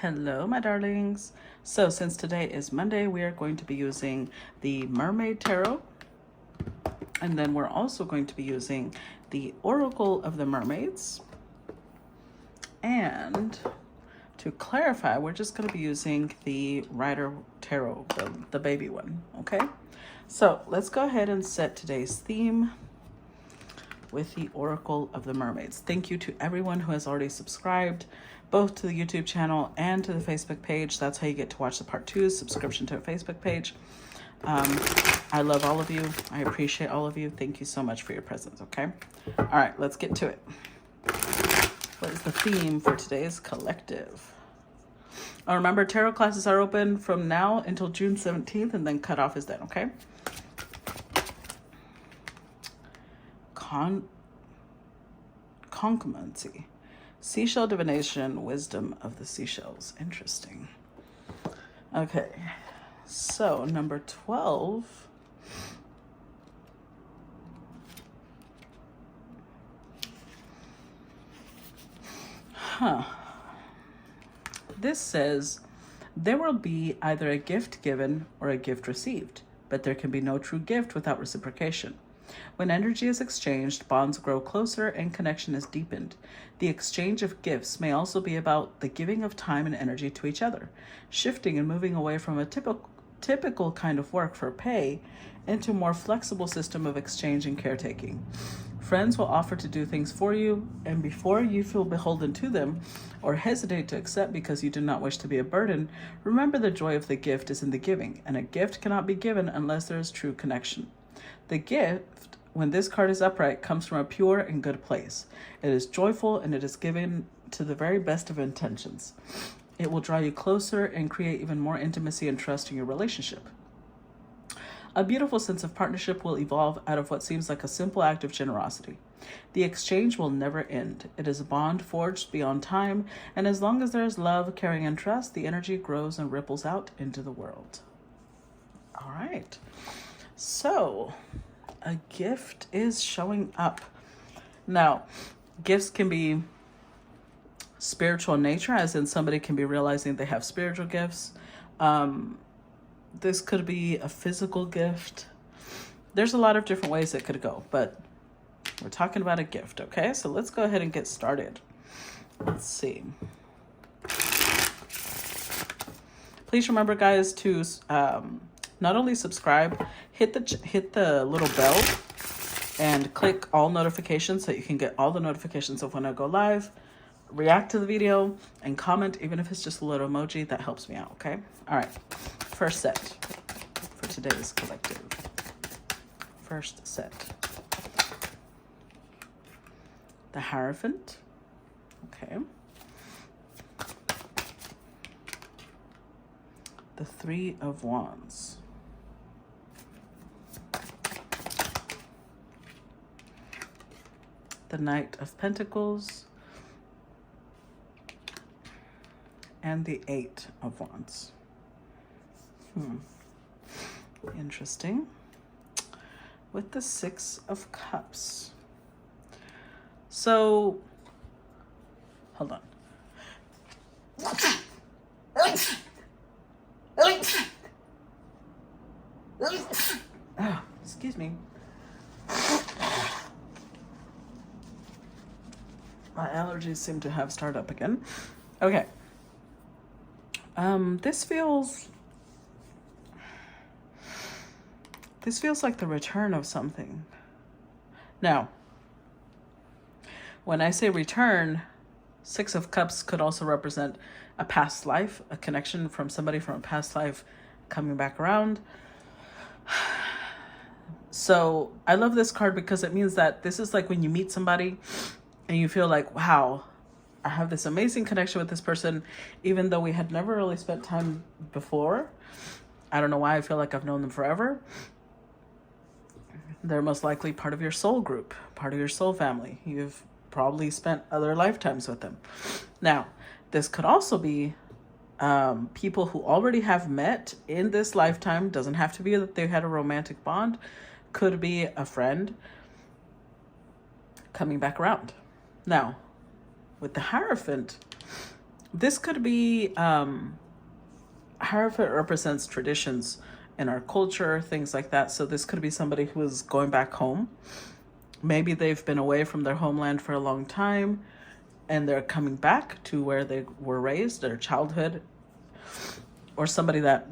Hello, my darlings. So since today is Monday, we are going to be using the Mermaid Tarot. And then we're also going to be using the Oracle of the Mermaids. And to clarify, we're just going to be using the Rider Tarot, the baby one, okay? So let's go ahead and set today's theme with the Oracle of the Mermaids. Thank you to everyone who has already subscribed, both to the YouTube channel and to the Facebook page. That's how you get to watch the part 2, subscription to a Facebook page. I love all of you. I appreciate all of you. Thank you so much for your presence, okay? All right, let's get to it. What is the theme for today's collective? Oh, remember, tarot classes are open from now until June 17th, and then cutoff is then, okay? Concommency. Seashell divination, wisdom of the seashells. Interesting. Okay, so number 12. This says, there will be either a gift given or a gift received, but there can be no true gift without reciprocation. When energy is exchanged, bonds grow closer and connection is deepened. The exchange of gifts may also be about the giving of time and energy to each other, shifting and moving away from a typical kind of work for pay into a more flexible system of exchange and caretaking. Friends will offer to do things for you, and before you feel beholden to them or hesitate to accept because you do not wish to be a burden, remember the joy of the gift is in the giving, and a gift cannot be given unless there is true connection. The gift, when this card is upright, comes from a pure and good place. It is joyful and it is given to the very best of intentions. It will draw you closer and create even more intimacy and trust in your relationship. A beautiful sense of partnership will evolve out of what seems like a simple act of generosity. The exchange will never end. It is a bond forged beyond time, and as long as there is love, caring, and trust, the energy grows and ripples out into the world. All right. So, a gift is showing up. Now, gifts can be spiritual in nature, as in somebody can be realizing they have spiritual gifts. This could be a physical gift. There's a lot of different ways it could go, but we're talking about a gift, okay? So let's go ahead and get started. Let's see. Please remember, guys, to not only subscribe, hit the little bell and click all notifications so you can get all the notifications of when I go live, react to the video, and comment, even if it's just a little emoji. That helps me out, okay? All right, first set for today's collective. First set. The Hierophant, okay. The Three of Wands. The Knight of Pentacles, and the Eight of Wands. Interesting. With the Six of Cups. So, hold on. Oh, excuse me. My allergies seem to have started up again. Okay. This feels like the return of something. Now, when I say return, Six of Cups could also represent a past life, a connection from somebody from a past life coming back around. So I love this card because it means that this is like when you meet somebody and you feel like, wow, I have this amazing connection with this person, even though we had never really spent time before. I don't know why I feel like I've known them forever. They're most likely part of your soul group, part of your soul family. You've probably spent other lifetimes with them. Now, this could also be people who already have met in this lifetime. Doesn't have to be that they had a romantic bond. Could be a friend coming back around. Now, with the Hierophant, This could be, however, it represents traditions in our culture, things like that. So this could be somebody who is going back home. Maybe they've been away from their homeland for a long time and they're coming back to where they were raised, their childhood, or somebody that,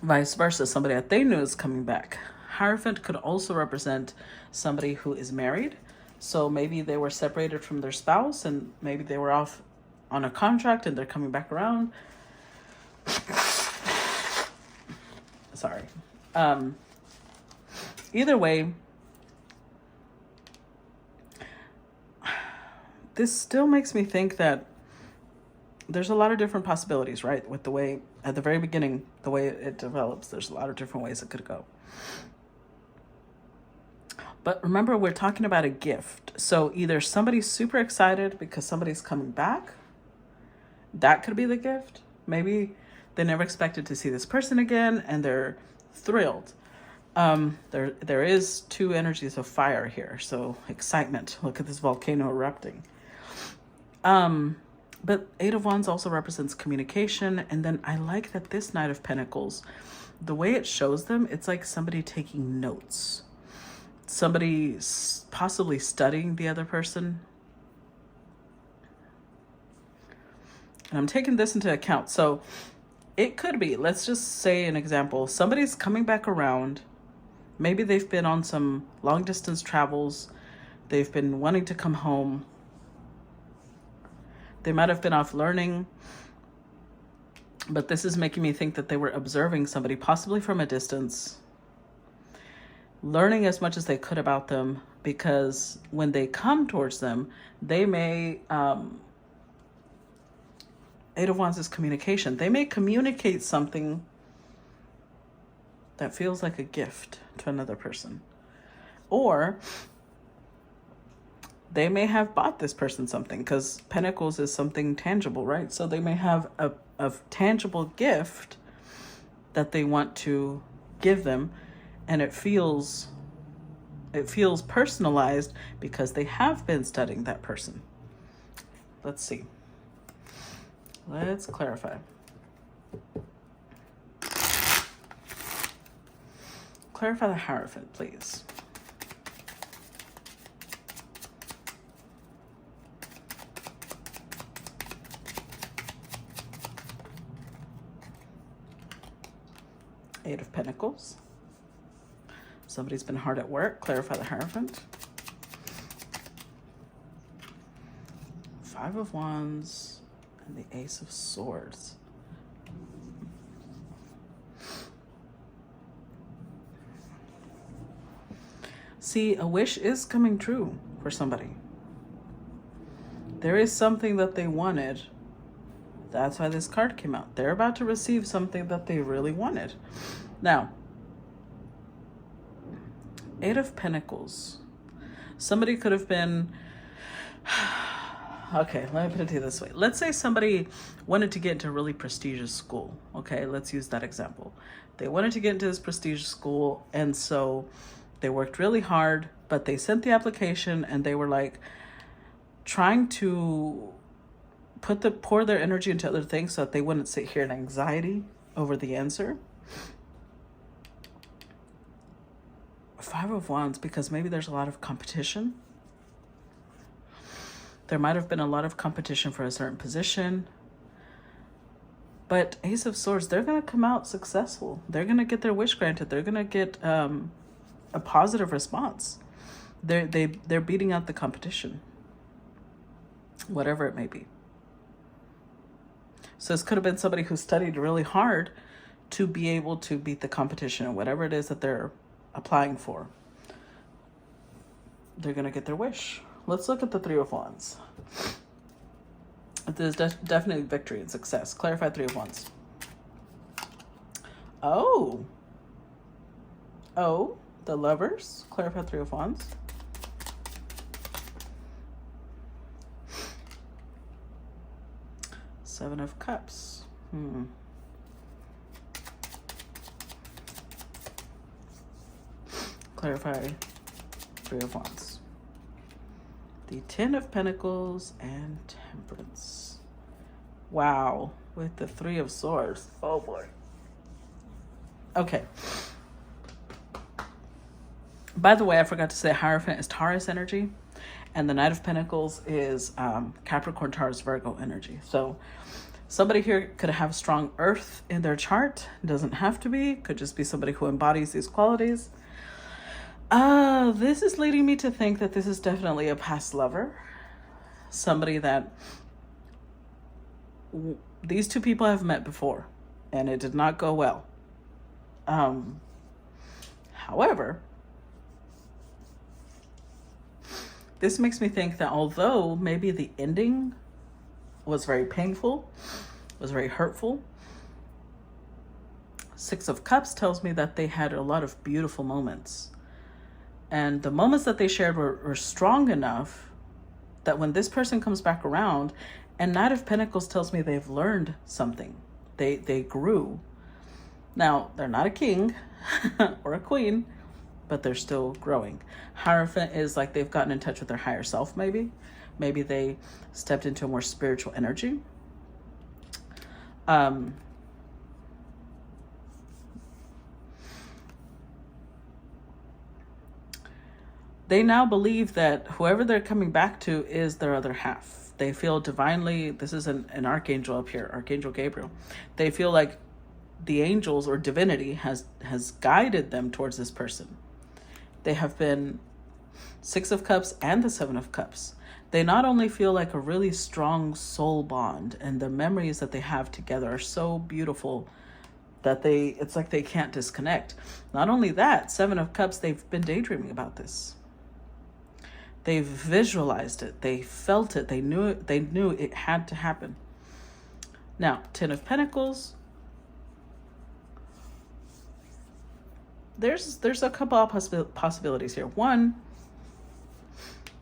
vice versa, somebody that they knew is coming back. Hierophant could also represent somebody who is married. So maybe they were separated from their spouse and maybe they were off on a contract and they're coming back around. Sorry. Either way, this still makes me think that there's a lot of different possibilities, right? With the way, at the very beginning, the way it develops, there's a lot of different ways it could go. But remember, we're talking about a gift. So either somebody's super excited because somebody's coming back. That could be the gift. Maybe they never expected to see this person again and they're thrilled. There is two energies of fire here. So excitement. Look at this volcano erupting. But Eight of Wands also represents communication. And then I like that this Knight of Pentacles, the way it shows them, it's like somebody taking notes. Somebody possibly studying the other person. And I'm taking this into account. So it could be, let's just say an example. Somebody's coming back around. Maybe they've been on some long distance travels. They've been wanting to come home. They might have been off learning. But this is making me think that they were observing somebody, possibly from a distance, learning as much as they could about them, because when they come towards them, they may, Eight of Wands is communication. They may communicate something that feels like a gift to another person. Or they may have bought this person something, because Pentacles is something tangible, right? So they may have a tangible gift that they want to give them, and it feels personalized because they have been studying that person. Let's see. Let's clarify. Clarify the Hierophant, please. Eight of Pentacles. Somebody's been hard at work. Clarify the Hierophant. Five of Wands and the Ace of Swords. See, a wish is coming true for somebody. There is something that they wanted. That's why this card came out. They're about to receive something that they really wanted. Now, Eight of Pentacles. Somebody could have been, okay, let me put it to you this way. Let's say somebody wanted to get into a really prestigious school. Okay, let's use that example. They wanted to get into this prestigious school, and so they worked really hard, but they sent the application and they were like trying to pour their energy into other things so that they wouldn't sit here in anxiety over the answer. Five of Wands, because maybe there's a lot of competition. There might have been a lot of competition for a certain position. But Ace of Swords, they're going to come out successful. They're going to get their wish granted. They're going to get a positive response. They're beating out the competition, whatever it may be. So this could have been somebody who studied really hard to be able to beat the competition, or whatever it is that they're applying for. They're going to get their wish. Let's look at the Three of Wands. There's definitely victory and success. Clarify Three of Wands. Oh, the Lovers. Clarify Three of Wands. Seven of Cups. Clarify Three of Wands. The Ten of Pentacles and Temperance. Wow. With the Three of Swords. Oh boy. Okay. By the way, I forgot to say Hierophant is Taurus energy, and the Knight of Pentacles is Capricorn, Taurus, Virgo energy. So somebody here could have strong earth in their chart. Doesn't have to be. Could just be somebody who embodies these qualities. This is leading me to think that this is definitely a past lover. Somebody that these two people have met before, and it did not go well. However, this makes me think that although maybe the ending was very painful, was very hurtful, Six of Cups tells me that they had a lot of beautiful moments. And the moments that they shared were strong enough that when this person comes back around, and Knight of Pentacles tells me they've learned something. They grew. Now, they're not a king or a queen, but they're still growing. Hierophant is like they've gotten in touch with their higher self, maybe. Maybe they stepped into a more spiritual energy. They now believe that whoever they're coming back to is their other half. They feel divinely, this is an archangel up here, Archangel Gabriel. They feel like the angels or divinity has guided them towards this person. They have been Six of Cups and the Seven of Cups. They not only feel like a really strong soul bond, and the memories that they have together are so beautiful that it's like they can't disconnect. Not only that, Seven of Cups, they've been daydreaming about this. They've visualized it. They felt it. They knew it had to happen. Now, Ten of Pentacles. There's a couple of possibilities here. One,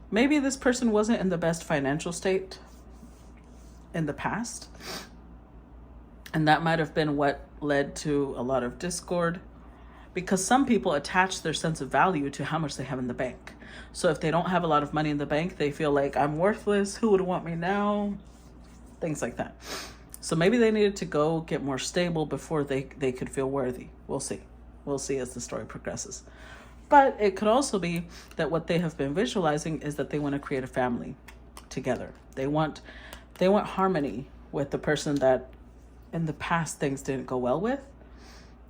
maybe this person wasn't in the best financial state in the past. And that might have been what led to a lot of discord. Because some people attach their sense of value to how much they have in the bank. So if they don't have a lot of money in the bank, they feel like, I'm worthless. Who would want me now? Things like that. So maybe they needed to go get more stable before they could feel worthy. We'll see. We'll see as the story progresses. But it could also be that what they have been visualizing is that they want to create a family together. They want harmony with the person that in the past things didn't go well with.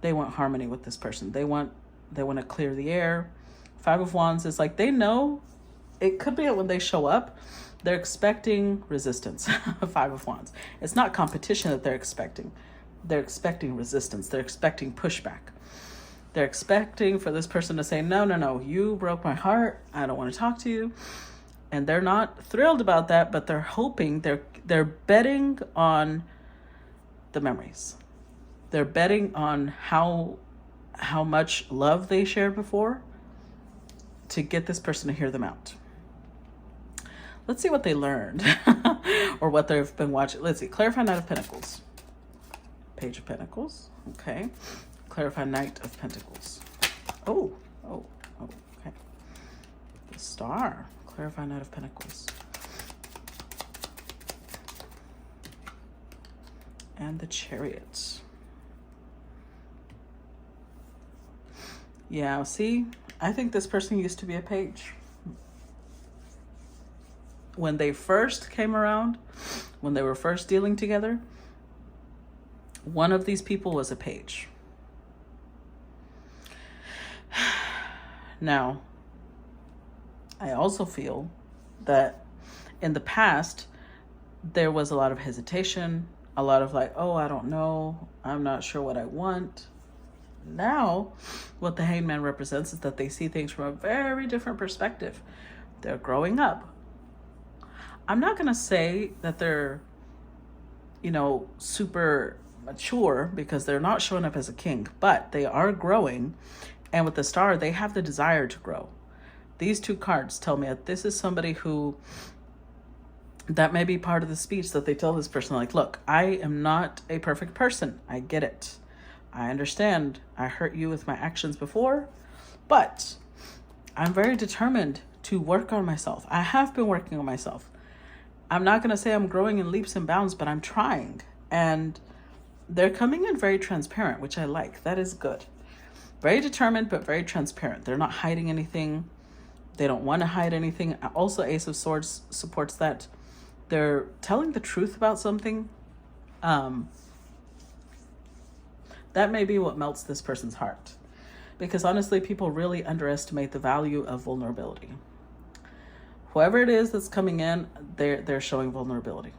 They want harmony with this person. They want to clear the air. Five of Wands is like they know. It could be that when they show up, they're expecting resistance. Five of Wands. It's not competition that they're expecting. They're expecting resistance. They're expecting pushback. They're expecting for this person to say, no, you broke my heart. I don't want to talk to you. And they're not thrilled about that, but they're hoping, they're betting on the memories. They're betting on how much love they shared before to get this person to hear them out. Let's see what they learned or what they've been watching. Let's see. Clarify Knight of Pentacles. Page of Pentacles. Okay. Clarify Knight of Pentacles. Oh, okay. The Star. Clarify Knight of Pentacles. And the Chariot. Yeah, see, I think this person used to be a page. When they first came around, when they were first dealing together, one of these people was a page. Now, I also feel that in the past, there was a lot of hesitation, a lot of like, oh, I don't know, I'm not sure what I want. Now, what the Hangman represents is that they see things from a very different perspective. They're growing up. I'm not going to say that they're, super mature because they're not showing up as a king, but they are growing. And with the Star, they have the desire to grow. These two cards tell me that this is somebody who, that may be part of the speech that they tell this person, like, look, I am not a perfect person. I get it. I understand I hurt you with my actions before, but I'm very determined to work on myself. I have been working on myself. I'm not going to say I'm growing in leaps and bounds, but I'm trying. And they're coming in very transparent, which I like. That is good. Very determined, but very transparent. They're not hiding anything. They don't want to hide anything. Also, Ace of Swords supports that. They're telling the truth about something. That may be what melts this person's heart. Because honestly, people really underestimate the value of vulnerability. Whoever it is that's coming in, they're showing vulnerability.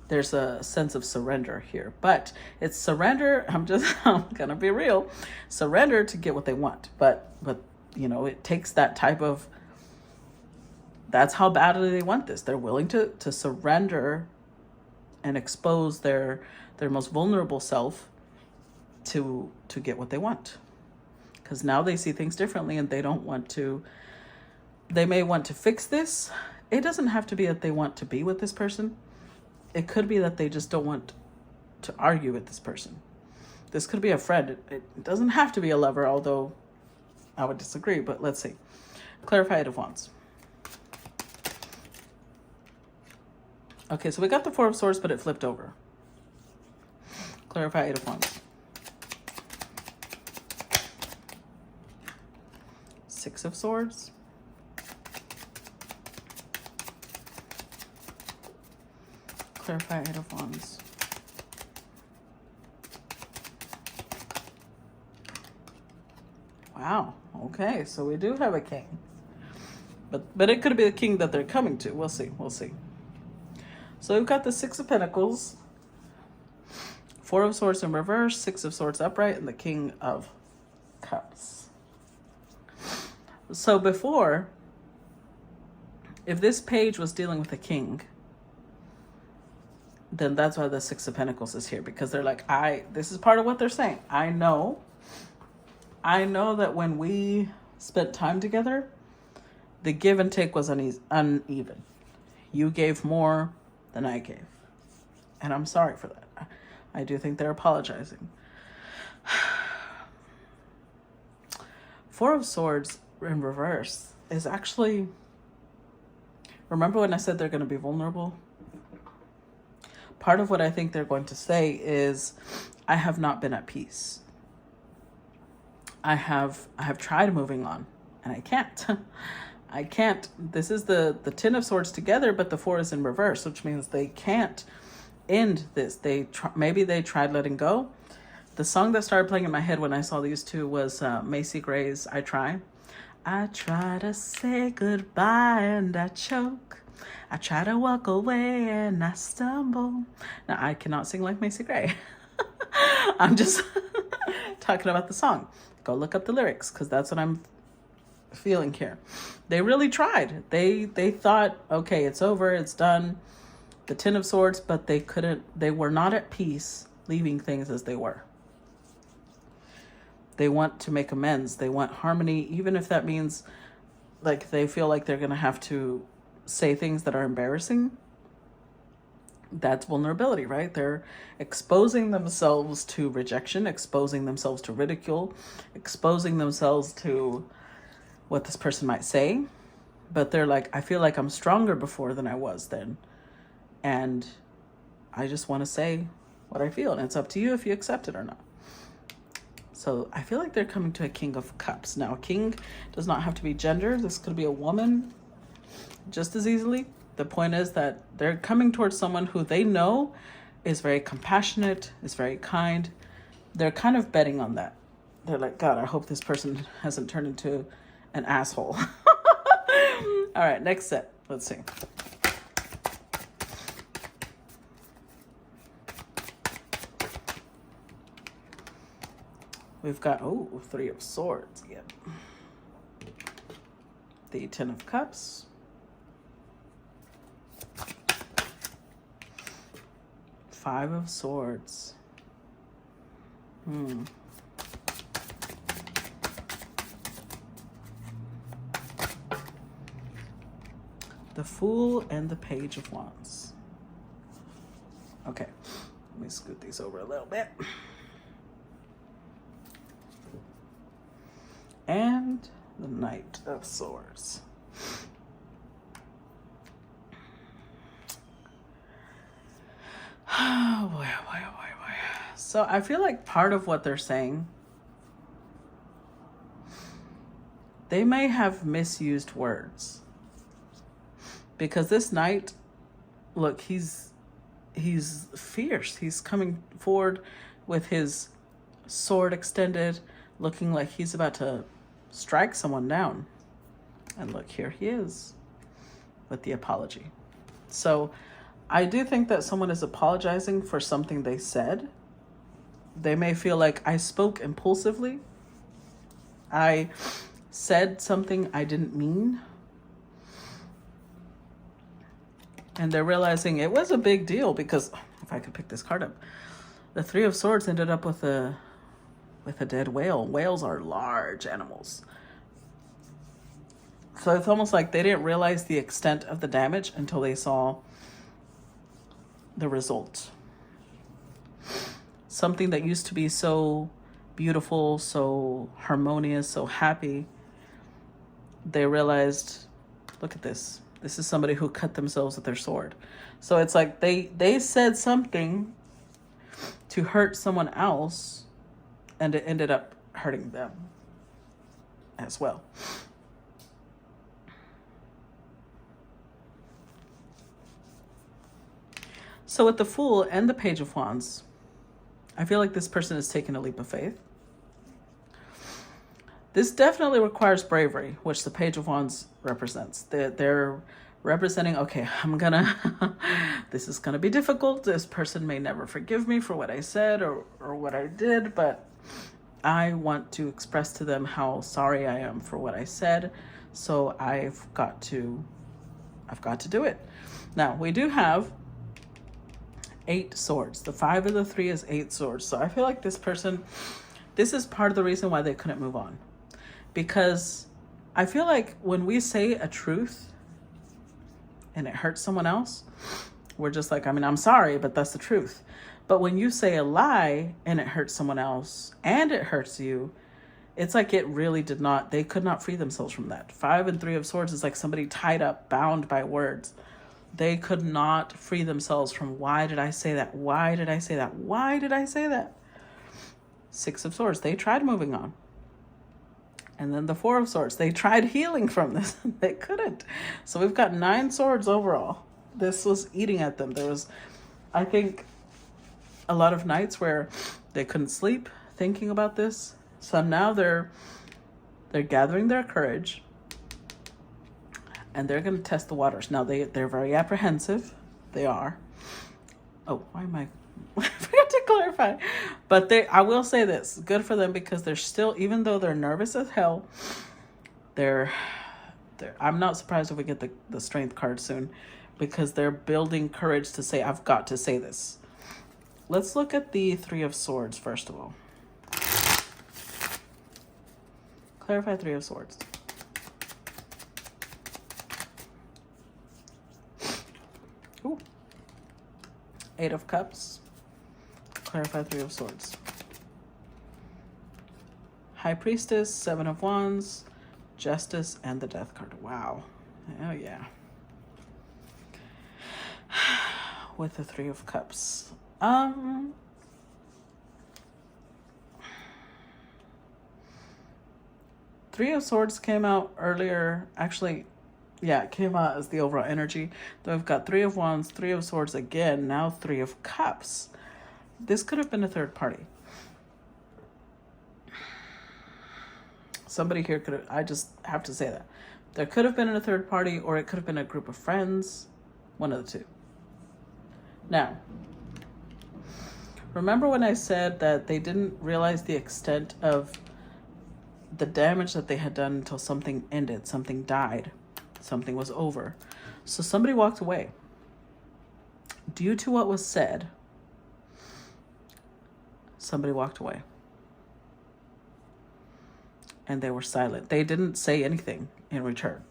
There's a sense of surrender here, but it's surrender. I'm gonna be real, surrender to get what they want. But you know, it takes that type of. That's how badly they want this. They're willing to surrender, and expose their most vulnerable self, to get what they want, because now they see things differently, and they don't want to. They may want to fix this. It doesn't have to be that they want to be with this person. It could be that they just don't want to argue with this person. This could be a friend. It doesn't have to be a lover, although I would disagree, but let's see. Clarify Eight of Wands. Okay, so we got the Four of Swords, but it flipped over. Clarify Eight of Wands. Six of Swords. Clarify Eight of Wands. Wow. Okay, so we do have a king. But it could be the king that they're coming to. We'll see. We'll see. So we've got the Six of Pentacles, Four of Swords in reverse, Six of Swords upright, and the King of Cups. So before, if this page was dealing with a king, then that's why the Six of Pentacles is here, because they're like, this is part of what they're saying. I know that when we spent time together, the give and take was uneven. You gave more than I gave. And I'm sorry for that. I do think they're apologizing. Four of Swords in reverse is actually, remember when I said they're going to be vulnerable? Part of what I think they're going to say is, I have not been at peace. I have tried moving on, and I can't. I can't. This is the Ten of Swords together, but the Four is in reverse, which means they can't end this. Maybe they tried letting go. The song that started playing in my head when I saw these two was Macy Gray's I Try. I try to say goodbye and I choke. I try to walk away and I stumble. Now, I cannot sing like Macy Gray. I'm just talking about the song. Go look up the lyrics, because that's what I'm feeling here. They really tried. They thought, okay, it's over, it's done. The Ten of Swords, but they were not at peace leaving things as they were. They want to make amends. They want harmony, even if that means like they feel like they're going to have to say things that are embarrassing. That's vulnerability, right? They're exposing themselves to rejection, exposing themselves to ridicule, exposing themselves to what this person might say. But they're like, I feel like I'm stronger before than I was then. And I just want to say what I feel. And it's up to you if you accept it or not. So I feel like they're coming to a King of Cups. Now, a king does not have to be gender. This could be a woman just as easily. The point is that they're coming towards someone who they know is very compassionate, is very kind. They're kind of betting on that. They're like, God, I hope this person hasn't turned into an asshole. All right, next set. Let's see. We've got, Three of Swords again. The Ten of Cups. Five of Swords. The Fool and the Page of Wands. Okay, let me scoot these over a little bit. And the Knight of Swords. So I feel like part of what they're saying, they may have misused words. Because this knight, look, he's fierce. He's coming forward with his sword extended, looking like he's about to strike someone down. And look, here he is with the apology. So I do think that someone is apologizing for something they said. They may feel like I spoke impulsively. I said something I didn't mean. And they're realizing it was a big deal because, if I could pick this card up, the Three of Swords ended up with a dead whale. Whales are large animals. So it's almost like they didn't realize the extent of the damage until they saw the result. Something that used to be so beautiful, so harmonious, so happy, they realized, look at this. This is somebody who cut themselves with their sword. So it's like they said something to hurt someone else, and it ended up hurting them as well. So with the Fool and the Page of Wands, I feel like this person is taking a leap of faith. This definitely requires bravery, which the Page of Wands represents. They're representing, okay, this is gonna be difficult. This person may never forgive me for what I said or what I did, but I want to express to them how sorry I am for what I said. So I've got to do it. Now we do have 8 swords. The 5 and the 3 is 8 swords. So I feel like this person, this is part of the reason why they couldn't move on. Because I feel like when we say a truth and it hurts someone else, we're just like, I'm sorry, but that's the truth. But when you say a lie and it hurts someone else and it hurts you, it's like it really did not, they could not free themselves from that. 5 and 3 of swords is like somebody tied up, bound by words. They could not free themselves from, why did I say that? Why did I say that? Why did I say that? 6 of swords, they tried moving on. And then the 4 of swords, they tried healing from this. They couldn't. So we've got 9 swords overall. This was eating at them. There was, I think, a lot of nights where they couldn't sleep thinking about this. So now they're gathering their courage and they're going to test the waters. Now they're very apprehensive. They are. Oh, why am I forgot to clarify. But I will say this, good for them, because they're still, even though they're nervous as hell, I'm not surprised if we get the strength card soon, because they're building courage to say, I've got to say this. Let's look at the 3 of swords first of all. Clarify 3 of swords. Ooh. 8 of cups. Clarify 3 of swords. High Priestess, 7 of wands, Justice, and the Death card. Wow. Oh yeah. With the 3 of cups. 3 of swords came out earlier. Actually, yeah, it came out as the overall energy. Then we've got 3 of wands, 3 of swords again, now 3 of cups. This could have been a third party. Somebody here could have, I just have to say that. There could have been a third party, or it could have been a group of friends. One of the two. Now, remember when I said that they didn't realize the extent of the damage that they had done until something ended, something died, something was over. So somebody walked away. Due to what was said, somebody walked away. And they were silent. They didn't say anything in return.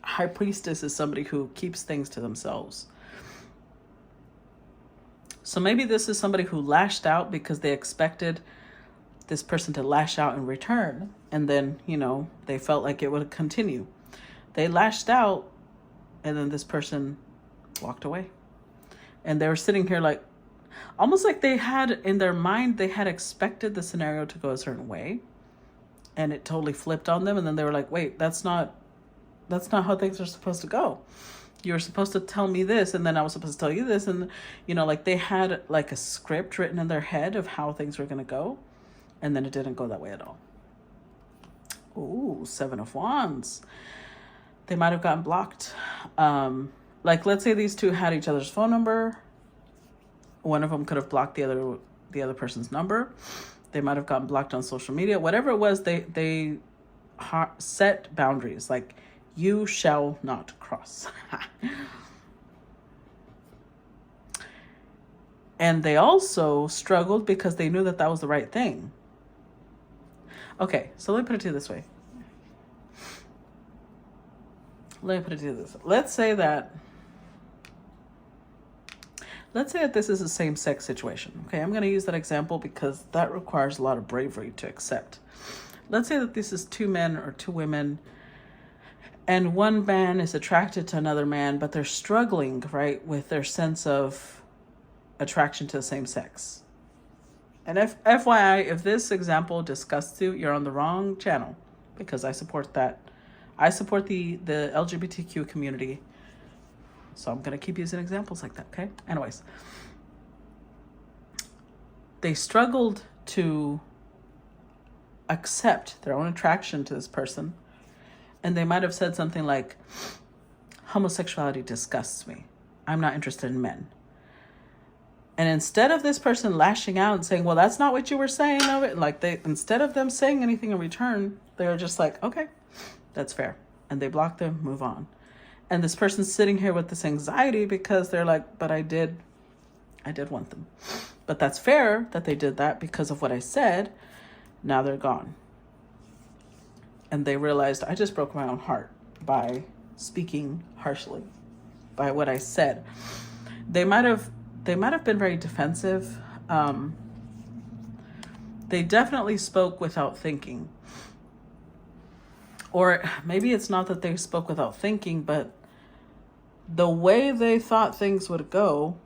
High Priestess is somebody who keeps things to themselves. So maybe this is somebody who lashed out because they expected this person to lash out in return. And then, they felt like it would continue. They lashed out, and then this person walked away. And they were sitting here like, almost like they had in their mind, they had expected the scenario to go a certain way, and it totally flipped on them. And then they were like, wait, that's not how things are supposed to go. You were supposed to tell me this, and then I was supposed to tell you this. And, like they had like a script written in their head of how things were going to go. And then it didn't go that way at all. Ooh, 7 of Wands. They might have gotten blocked. Like, let's say these two had each other's phone number. One of them could have blocked the other person's number. They might have gotten blocked on social media. Whatever it was, they set boundaries. Like, you shall not cross. And they also struggled because they knew that that was the right thing. Okay, so let me put it to you this way. Let's say that this is a same-sex situation. Okay, I'm going to use that example because that requires a lot of bravery to accept. Let's say that this is 2 men or 2 women, and one man is attracted to another man, but they're struggling, right, with their sense of attraction to the same sex. And FYI, if this example disgusts you, you're on the wrong channel, because I support that. I support the LGBTQ community. So I'm going to keep using examples like that, okay? Anyways. They struggled to accept their own attraction to this person. And they might have said something like, homosexuality disgusts me. I'm not interested in men. And instead of this person lashing out and saying, well, that's not what you were saying of it, like instead of them saying anything in return, they were just like, okay, that's fair. And they block them, move on. And this person's sitting here with this anxiety because they're like, but I did want them. But that's fair that they did that because of what I said. Now they're gone. And they realized I just broke my own heart by speaking harshly, by what I said. They might have been very defensive. They definitely spoke without thinking. Or maybe it's not that they spoke without thinking, but the way they thought things would go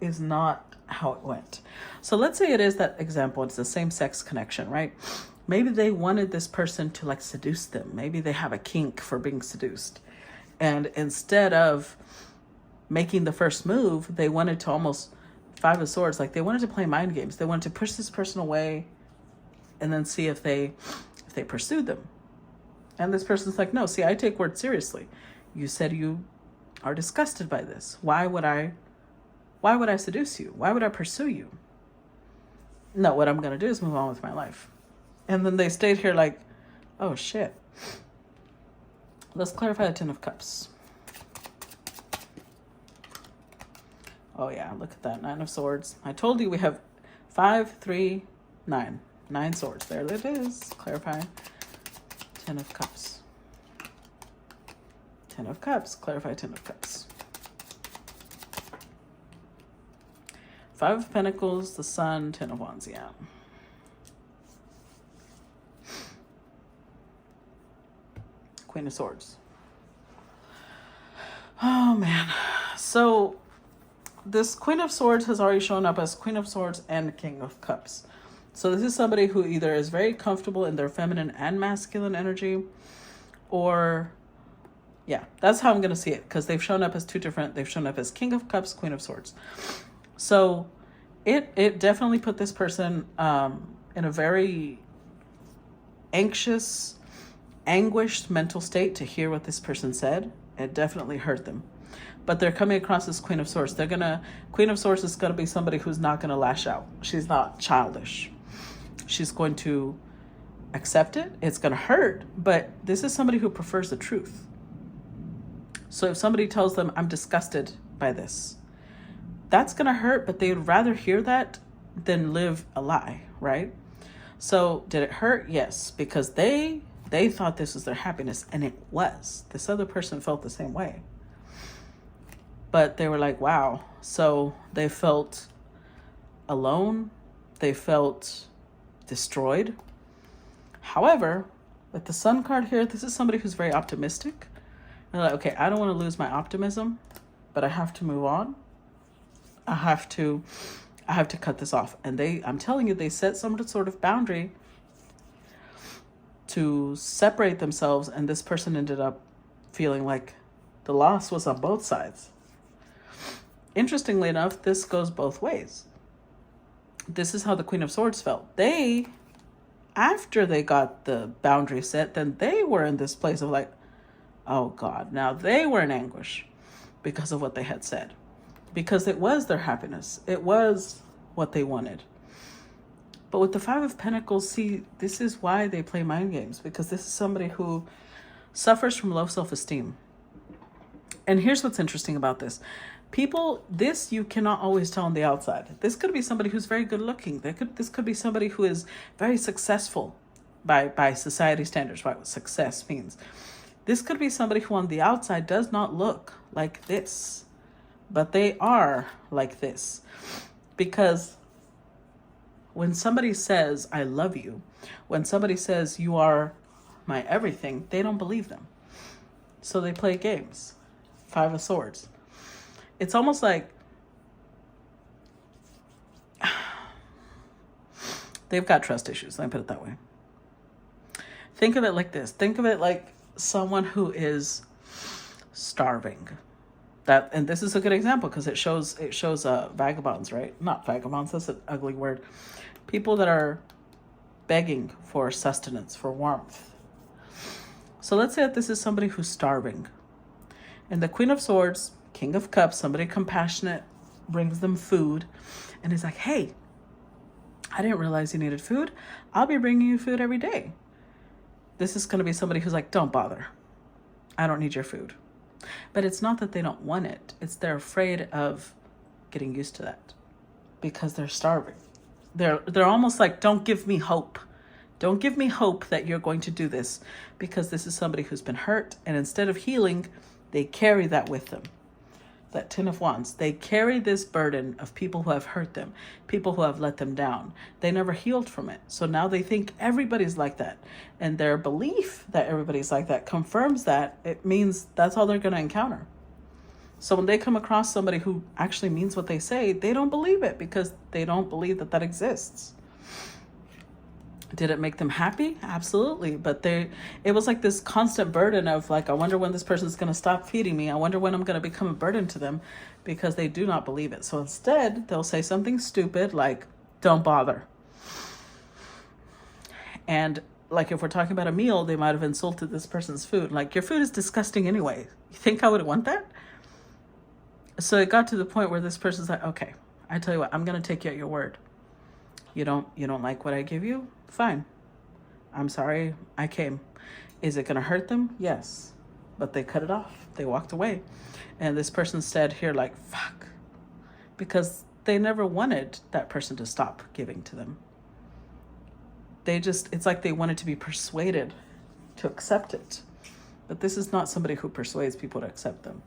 is not how it went. So let's say it is that example. It's the same-sex connection, right? Maybe they wanted this person to like seduce them. Maybe they have a kink for being seduced. And instead of making the first move, they wanted to almost 5 of Swords. Like they wanted to play mind games. They wanted to push this person away and then see if they pursued them. And this person's like, no, see, I take words seriously. You said you are disgusted by this. Why would I seduce you? Why would I pursue you? No, what I'm going to do is move on with my life. And then they stayed here like, oh shit. Let's clarify the 10 of Cups. Oh yeah, look at that, 9 of Swords. I told you we have 5, 3, 9. 9 swords. There it is. Clarify. 10 of Cups. 10 of Cups. Clarify 10 of Cups. 5 of Pentacles, the Sun, 10 of Wands, yeah. Queen of Swords. Oh man. So this Queen of Swords has already shown up as Queen of Swords and King of Cups. So this is somebody who either is very comfortable in their feminine and masculine energy, or yeah, that's how I'm going to see it, because they've shown up as they've shown up as King of Cups, Queen of Swords. So it definitely put this person in a very anxious, anguished mental state to hear what this person said. It definitely hurt them. But they're coming across as Queen of Swords. Queen of Swords is going to be somebody who's not going to lash out. She's not childish. She's going to accept it. It's going to hurt, but this is somebody who prefers the truth. So if somebody tells them, I'm disgusted by this, that's going to hurt, but they'd rather hear that than live a lie, right? So did it hurt? Yes, because they thought this was their happiness, and it was. This other person felt the same way. But they were like, wow. So they felt alone. They felt destroyed. However, with the Sun card here, this is somebody who's very optimistic. And they're like, okay, I don't want to lose my optimism, but I have to move on. I have to I have to cut this off. And I'm telling you, they set some sort of boundary to separate themselves, and this person ended up feeling like the loss was on both sides. Interestingly enough, this goes both ways. This is how the Queen of Swords felt. After they got the boundary set, then they were in this place of like, oh God, now they were in anguish because of what they had said. Because it was their happiness. It was what they wanted. But with the Five of Pentacles, see, this is why they play mind games, because this is somebody who suffers from low self-esteem. And here's what's interesting about this. This you cannot always tell on the outside. This could be somebody who's very good looking. This could be somebody who is very successful by society standards, right? What success means. This could be somebody who on the outside does not look like this, but they are like this. Because when somebody says, I love you, when somebody says, you are my everything, they don't believe them. So they play games. Five of Swords. It's almost like they've got trust issues. Let me put it that way. Think of it like this. Think of it like someone who is starving. And this is a good example because it shows vagabonds, right? Not vagabonds, that's an ugly word. People that are begging for sustenance, for warmth. So let's say that this is somebody who's starving. And the Queen of Swords, King of Cups, somebody compassionate, brings them food and is like, hey, I didn't realize you needed food. I'll be bringing you food every day. This is going to be somebody who's like, don't bother. I don't need your food. But it's not that they don't want it. It's they're afraid of getting used to that because they're starving. They're almost like, don't give me hope. Don't give me hope that you're going to do this, because this is somebody who's been hurt, and instead of healing, they carry that with them. That Ten of Wands, they carry this burden of people who have hurt them, people who have let them down. They never healed from it. So now they think everybody's like that. And their belief that everybody's like that confirms that. It means that's all they're going to encounter. So when they come across somebody who actually means what they say, they don't believe it because they don't believe that that exists. Did it make them happy? Absolutely. But it was like this constant burden of like, I wonder when this person's going to stop feeding me. I wonder when I'm going to become a burden to them, because they do not believe it. So instead, they'll say something stupid like, don't bother. And like if we're talking about a meal, they might have insulted this person's food. Like, your food is disgusting anyway. You think I would want that? So it got to the point where this person's like, okay, I tell you what, I'm going to take you at your word. You don't like what I give you? Fine. I'm sorry I came. Is it going to hurt them? Yes. But they cut it off. They walked away. And this person said here like, fuck. Because they never wanted that person to stop giving to them. It's like they wanted to be persuaded to accept it. But this is not somebody who persuades people to accept them.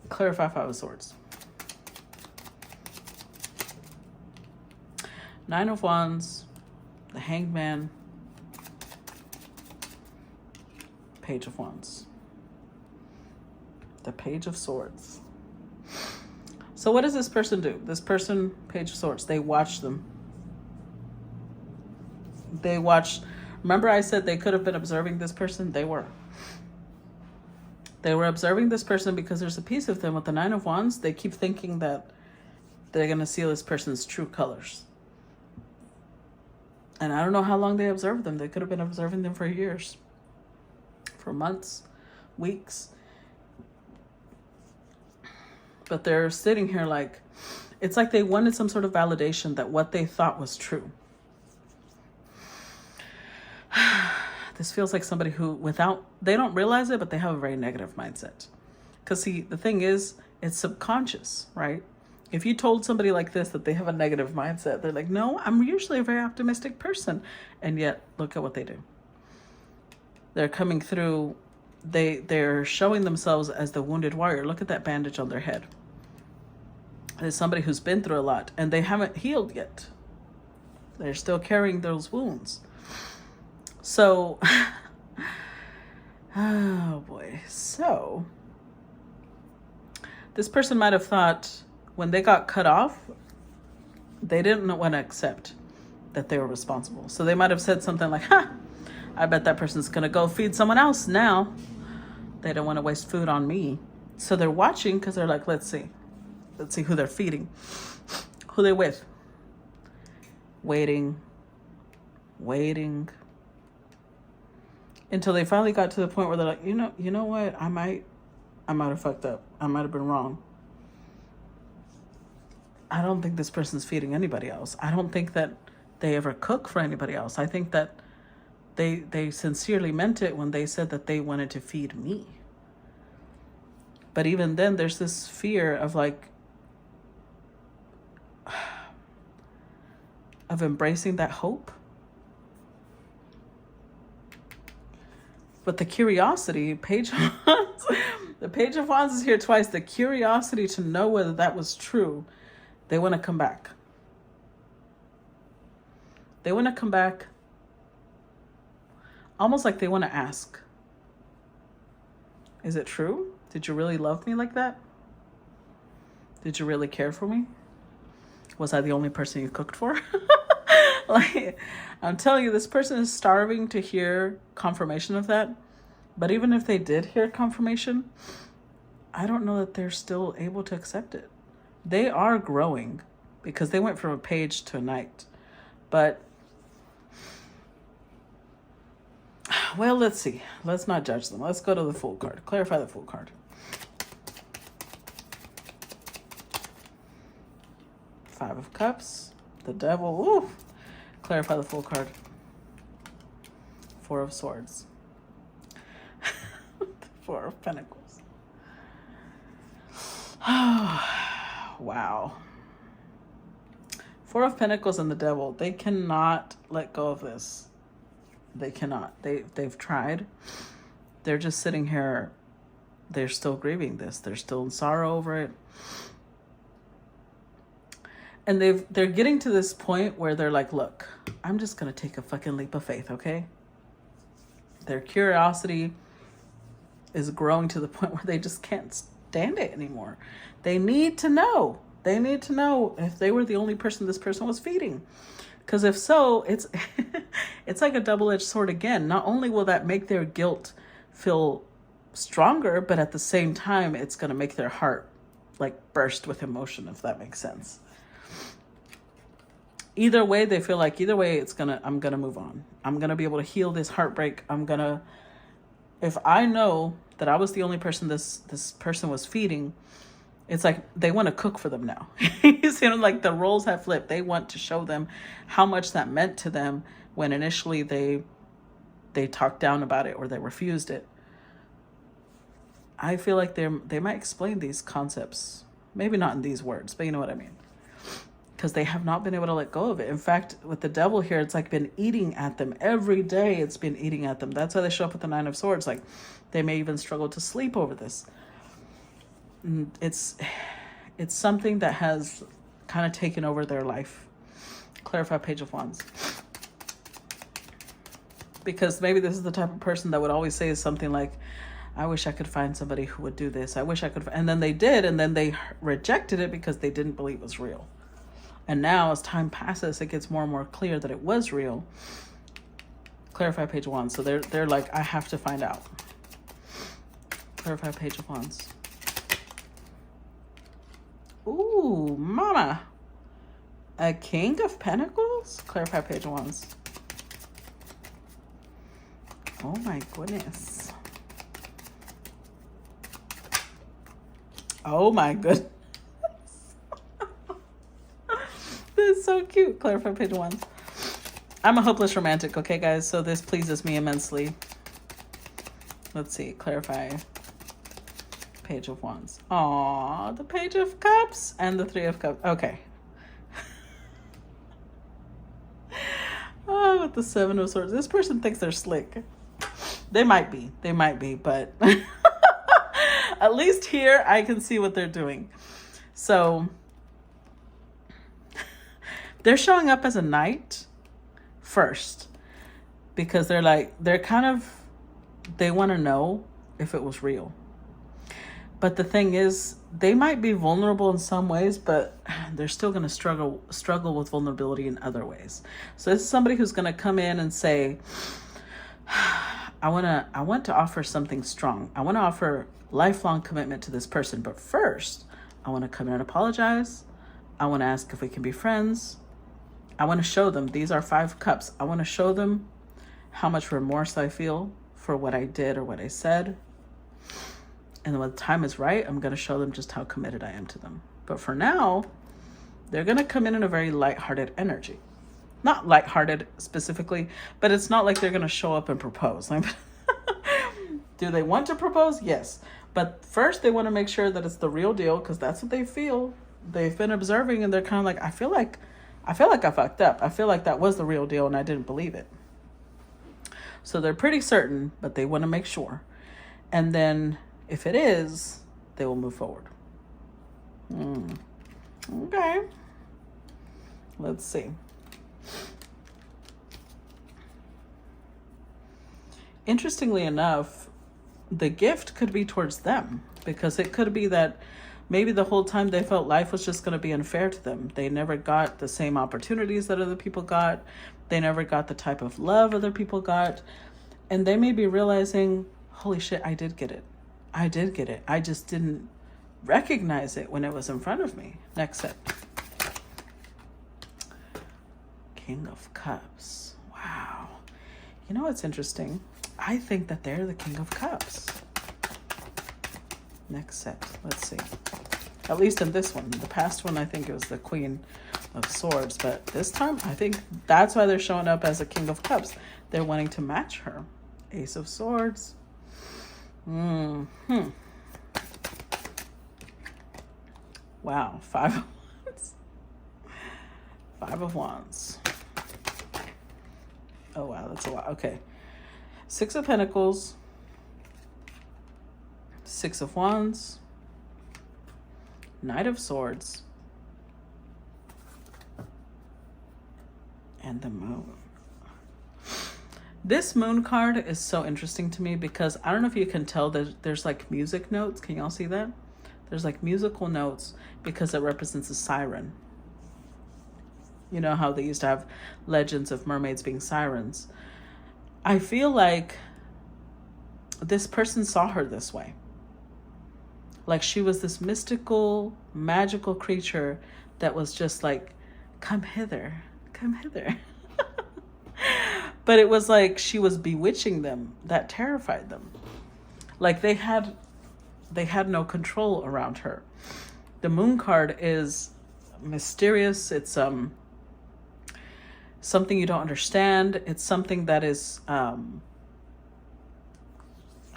Clarify Five of Swords. Nine of Wands, the Hanged Man, Page of Wands, the Page of Swords. So what does this person do? This person, Page of Swords, they watch them. They watched. Remember I said they could have been observing this person? They were. They were observing this person because there's a piece of them with the Nine of Wands. They keep thinking that they're going to see this person's true colors. And I don't know how long they observed them. They could have been observing them for years, for months, weeks. But they're sitting here like, it's like they wanted some sort of validation that what they thought was true. This feels like somebody who they don't realize it, but they have a very negative mindset. Because see, the thing is, it's subconscious, right? If you told somebody like this that they have a negative mindset, they're like, no, I'm usually a very optimistic person. And yet, look at what they do. They're coming through, they're showing themselves as the wounded warrior. Look at that bandage on their head. There's somebody who's been through a lot, and they haven't healed yet. They're still carrying those wounds. So, oh boy. So, this person might have thought, when they got cut off, they didn't want to accept that they were responsible. So they might have said something like, I bet that person's going to go feed someone else now. They don't want to waste food on me. So they're watching because they're like, let's see who they're feeding, who they with. Waiting until they finally got to the point where they're like, you know what? I might have fucked up. I might have been wrong. I don't think this person's feeding anybody else. I don't think that they ever cook for anybody else. I think that they sincerely meant it when they said that they wanted to feed me. But even then, there's this fear of like, of embracing that hope. But the curiosity, the Page of Wands is here twice. The curiosity to know whether that was true. They want to come back. They want to come back almost like they want to ask, is it true? Did you really love me like that? Did you really care for me? Was I the only person you cooked for? Like, I'm telling you, this person is starving to hear confirmation of that. But even if they did hear confirmation, I don't know that they're still able to accept it. They are growing because they went from a page to a knight. But, well, let's see. Let's not judge them. Let's go to the Fool card. Clarify the Fool card. Five of Cups. The Devil. Ooh. Clarify the Fool card. Four of Swords. Four of Pentacles. Wow. Four of Pentacles and the Devil. They cannot let go of this. They cannot. They've tried. They're just sitting here. They're still grieving this. They're still in sorrow over it. And they're getting to this point where they're like, look, I'm just going to take a fucking leap of faith, okay? Their curiosity is growing to the point where they just can't stand it anymore. They need to know. They need to know if they were the only person this person was feeding. Because if so, it's it's like a double-edged sword again. Not only will that make their guilt feel stronger, but at the same time, it's going to make their heart like burst with emotion, if that makes sense. Either way, they feel like either way, I'm going to move on. I'm going to be able to heal this heartbreak. If I know that I was the only person this person was feeding, it's like they want to cook for them now. You see, like the roles have flipped. They want to show them how much that meant to them when initially they talked down about it or they refused it. I feel like they might explain these concepts. Maybe not in these words, but you know what I mean. Because they have not been able to let go of it. In fact, with the Devil here, it's like been eating at them. Every day it's been eating at them. That's why they show up with the Nine of Swords. Like they may even struggle to sleep over this. It's something that has kind of taken over their life. Clarify Page of Wands. Because maybe this is the type of person that would always say something like, I wish I could find somebody who would do this. I wish I could. And then they did. And then they rejected it because they didn't believe it was real. And now, as time passes, it gets more and more clear that it was real. Clarify Page of Wands. So they're like, I have to find out. Clarify Page of Wands. Ooh, mama. A King of Pentacles? Clarify Page of Wands. Oh my goodness. Oh my goodness. This is so cute. Clarify Page of Wands. I'm a hopeless romantic, okay, guys? So this pleases me immensely. Let's see. Clarify Page of Wands. Aw, the Page of Cups and the Three of Cups. Okay. Oh, with the Seven of Swords. This person thinks they're slick. They might be. They might be, but at least here I can see what they're doing. So they're showing up as a knight first because they want to know if it was real. But the thing is, they might be vulnerable in some ways, but they're still going to struggle with vulnerability in other ways. So this is somebody who's going to come in and say, I want to offer something strong. I want to offer lifelong commitment to this person. But first, I want to come in and apologize. I want to ask if we can be friends. I want to show them, these are 5 cups. I want to show them how much remorse I feel for what I did or what I said. And then when the time is right, I'm going to show them just how committed I am to them. But for now, they're going to come in a very lighthearted energy. Not lighthearted specifically, but it's not like they're going to show up and propose. Do they want to propose? Yes. But first they want to make sure that it's the real deal, because that's what they feel. They've been observing and they're kind of like, I feel like I fucked up. I feel like that was the real deal and I didn't believe it. So they're pretty certain, but they want to make sure. And then if it is, they will move forward. Okay. Let's see. Interestingly enough, the gift could be towards them, because it could be that maybe the whole time they felt life was just going to be unfair to them. They never got the same opportunities that other people got. They never got the type of love other people got. And they may be realizing, holy shit, I did get it. I did get it. I just didn't recognize it when it was in front of me. Next set. King of Cups. Wow. You know what's interesting? I think that they're the King of Cups. Next set. Let's see. At least in this one. The past one, I think it was the Queen of Swords. But this time, I think that's why they're showing up as a King of Cups. They're wanting to match her. Ace of Swords. Wow. 5 of Wands. 5 of Wands. Oh, wow. That's a lot. Okay. 6 of Pentacles. 6 of Wands. Knight of Swords. And the Moon. This Moon card is so interesting to me because I don't know if you can tell that there's like music notes. Can y'all see that? There's like musical notes because it represents a siren. You know how they used to have legends of mermaids being sirens. I feel like this person saw her this way. Like she was this mystical, magical creature that was just like, come hither, come hither. But it was like she was bewitching them. That terrified them. Like they had no control around her. The Moon card is mysterious. It's something you don't understand. It's something that is I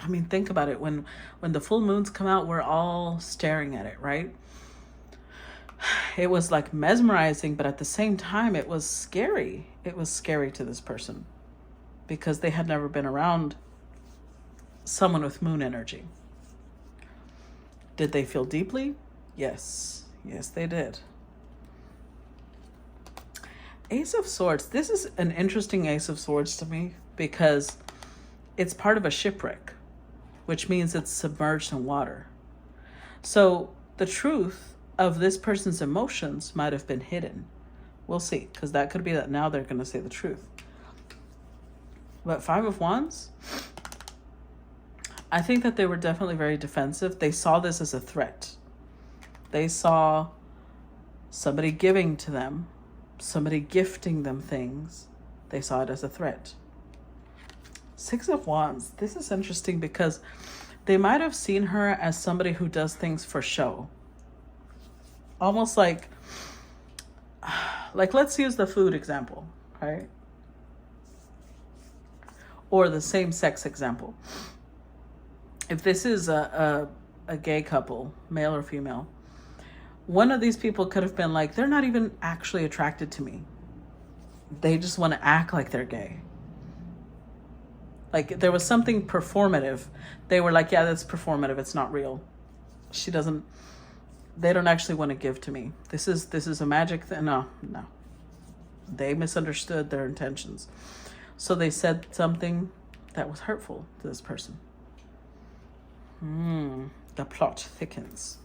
mean, think about it. When the full moons come out, we're all staring at it, right? It was like mesmerizing, but at the same time, it was scary. It was scary to this person because they had never been around someone with moon energy. Did they feel deeply? Yes. Yes, they did. Ace of Swords. This is an interesting Ace of Swords to me because it's part of a shipwreck, which means it's submerged in water. So the truth of this person's emotions might have been hidden. We'll see, because that could be that now they're going to say the truth. But 5 of Wands, I think that they were definitely very defensive. They saw this as a threat. They saw somebody giving to them, somebody gifting them things. They saw it as a threat. 6 of Wands. This is interesting because they might have seen her as somebody who does things for show. Almost like let's use the food example, right? Or the same-sex example. If this is a gay couple, male or female, one of these people could have been like, they're not even actually attracted to me. They just want to act like they're gay. Like there was something performative. They were like, yeah, that's performative. It's not real. They don't actually want to give to me. This is a magic thing. No. They misunderstood their intentions. So they said something that was hurtful to this person. The plot thickens.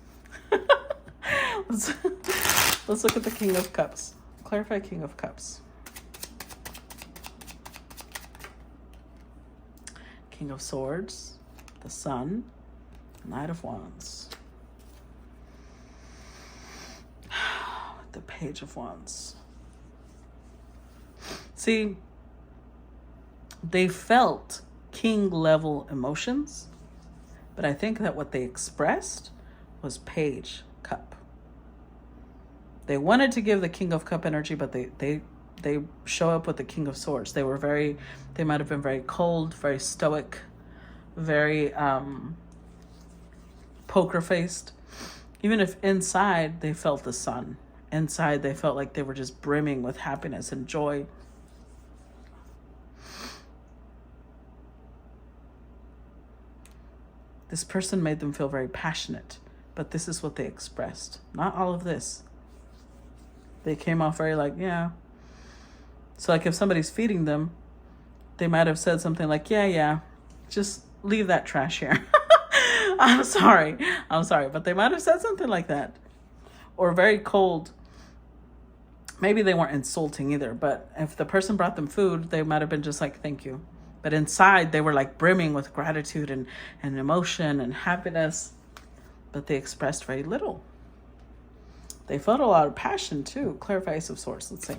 let's, let's look at the King of Cups. Clarify King of Cups. King of Swords, the Sun, Knight of Wands, the Page of Wands. See, they felt king level emotions, but I think that what they expressed was Page Cup. They wanted to give the King of Cup energy, but they show up with the King of Swords. They might have been very cold, very stoic, very poker faced. Even if inside they felt the sun, inside they felt like they were just brimming with happiness and joy. This person made them feel very passionate, but this is what they expressed. Not all of this. They came off very like, yeah. So like if somebody's feeding them, they might have said something like, yeah, just leave that trash here. I'm sorry. But they might have said something like that. Or very cold. Maybe they weren't insulting either, but if the person brought them food, they might have been just like, thank you. But inside they were like brimming with gratitude and emotion and happiness, but they expressed very little. They felt a lot of passion too. Clarify Ace of Swords. Let's see.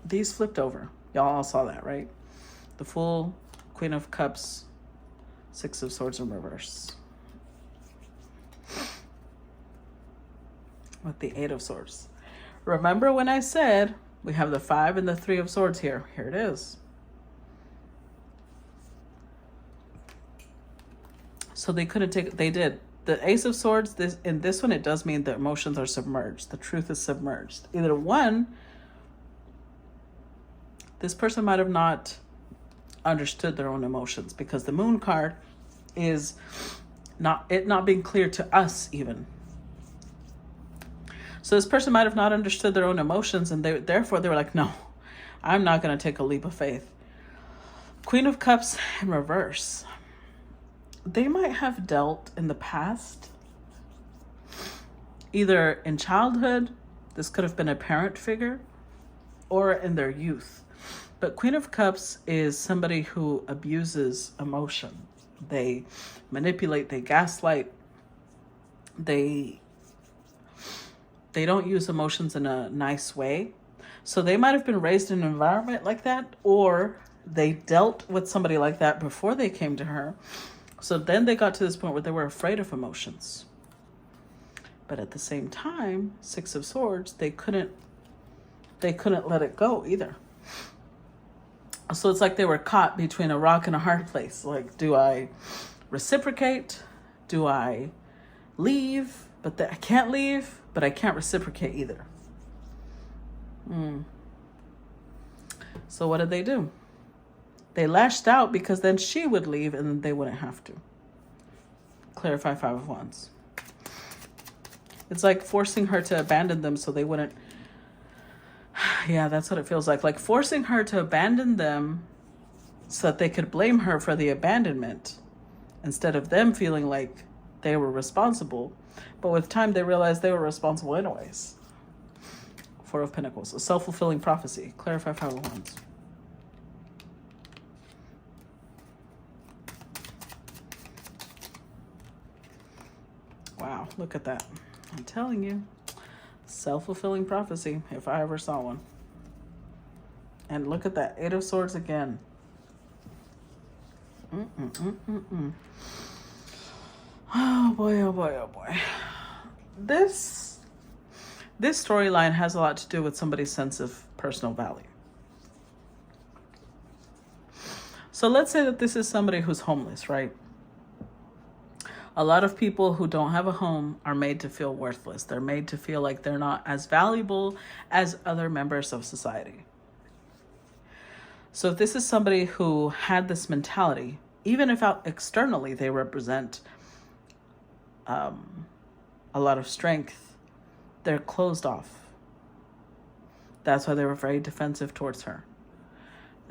These flipped over. Y'all all saw that, right? The Fool, Queen of Cups, Six of Swords in reverse. With the Eight of Swords. Remember when I said we have the 5 and the 3 of Swords here? Here it is. So they couldn't take, they did. The Ace of Swords, in this one, it does mean the emotions are submerged. The truth is submerged. Either one, this person might have not understood their own emotions, because the Moon card is not being clear to us even. So this person might have not understood their own emotions, and therefore they were like, no, I'm not going to take a leap of faith. Queen of Cups in reverse. They might have dealt in the past, either in childhood, this could have been a parent figure, or in their youth. But Queen of Cups is somebody who abuses emotion. They manipulate, they gaslight, they don't use emotions in a nice way. So they might have been raised in an environment like that, or they dealt with somebody like that before they came to her. So then they got to this point where they were afraid of emotions. But at the same time, Six of Swords, they couldn't let it go either. So it's like they were caught between a rock and a hard place. Like, do I reciprocate? Do I leave? But I can't leave, but I can't reciprocate either. So what did they do? They lashed out, because then she would leave and then they wouldn't have to. Clarify 5 of Wands. It's like forcing her to abandon them so they wouldn't. Yeah, that's what it feels like. Like forcing her to abandon them so that they could blame her for the abandonment, instead of them feeling like they were responsible. But with time, they realized they were responsible anyways. 4 of Pentacles. A self-fulfilling prophecy. Clarify 5 of Wands. Wow, look at that. I'm telling you. Self-fulfilling prophecy, if I ever saw one. And look at that. 8 of Swords again. Oh boy, oh boy, oh boy. This storyline has a lot to do with somebody's sense of personal value. So let's say that this is somebody who's homeless, right? A lot of people who don't have a home are made to feel worthless. They're made to feel like they're not as valuable as other members of society. So if this is somebody who had this mentality, even if externally they represent a lot of strength, they're closed off. That's why they were very defensive towards her.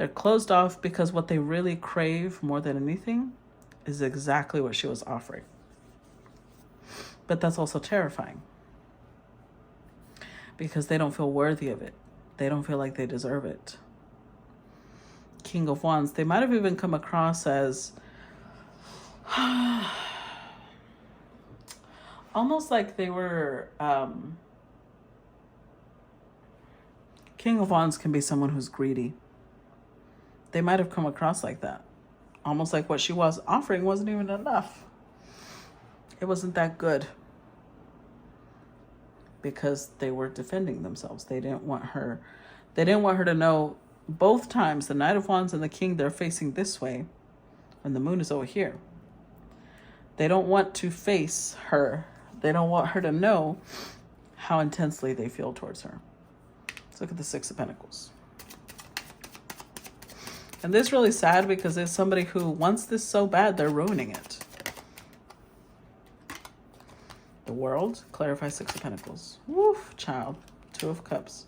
They're closed off because what they really crave more than anything is exactly what she was offering. But that's also terrifying because they don't feel worthy of it. They don't feel like they deserve it. King of Wands, they might have even come across as almost like they were, King of Wands can be someone who's greedy. They might have come across like that. Almost like what she was offering wasn't even enough. It wasn't that good. Because they were defending themselves. They didn't want her to know both times, the Knight of Wands and the King, they're facing this way and the Moon is over here. They don't want to face her. They don't want her to know how intensely they feel towards her. Let's look at the Six of Pentacles. And this is really sad because there's somebody who wants this so bad, they're ruining it. The World, clarify Six of Pentacles. Woof, child. Two of Cups.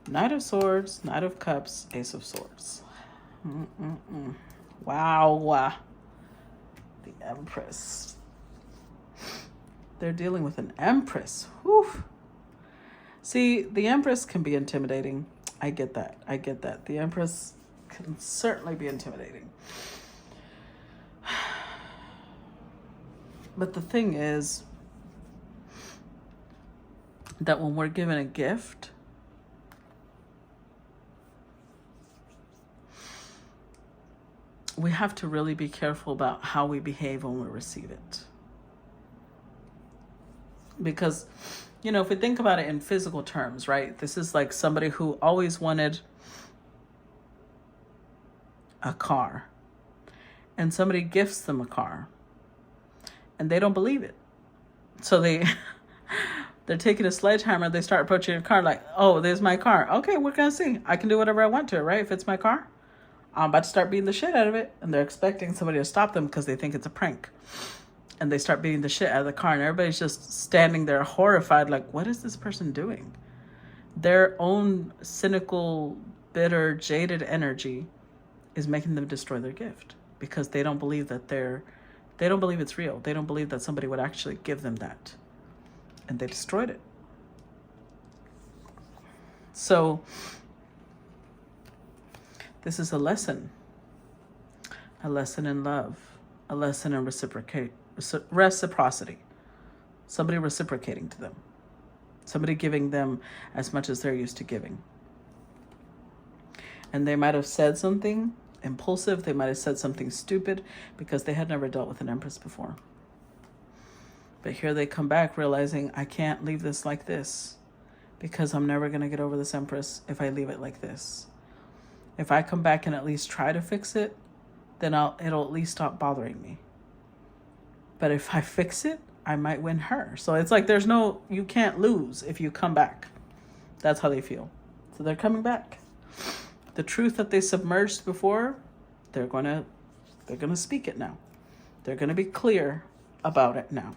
Knight of Swords, Knight of Cups, Ace of Swords. Wow. The Empress. They're dealing with an Empress. Woof. See, the Empress can be intimidating. I get that. The Empress can certainly be intimidating. But the thing is that when we're given a gift, we have to really be careful about how we behave when we receive it. Because, you know, if we think about it in physical terms, right? This is like somebody who always wanted a car, and somebody gifts them a car, and they don't believe it. So they're taking a sledgehammer, they start approaching a car like, oh, there's my car. Okay, we're gonna see. I can do whatever I want to it, right? If it's my car, I'm about to start beating the shit out of it. And they're expecting somebody to stop them because they think it's a prank. And they start beating the shit out of the car, and everybody's just standing there horrified, like, what is this person doing? Their own cynical, bitter, jaded energy is making them destroy their gift because they don't believe that they don't believe it's real. They don't believe that somebody would actually give them that. And they destroyed it. So this is a lesson in love, a lesson in reciprocity, somebody reciprocating to them, somebody giving them as much as they're used to giving. And they might have said something impulsive, they might have said something stupid because they had never dealt with an Empress before. But here they come back realizing, I can't leave this like this because I'm never going to get over this Empress if I leave it like this. If I come back and at least try to fix it, then it'll at least stop bothering me. But if I fix it, I might win her. So it's like you can't lose if you come back. That's how they feel. So they're coming back. The truth that they submerged before, they're gonna speak it now. They're gonna be clear about it now.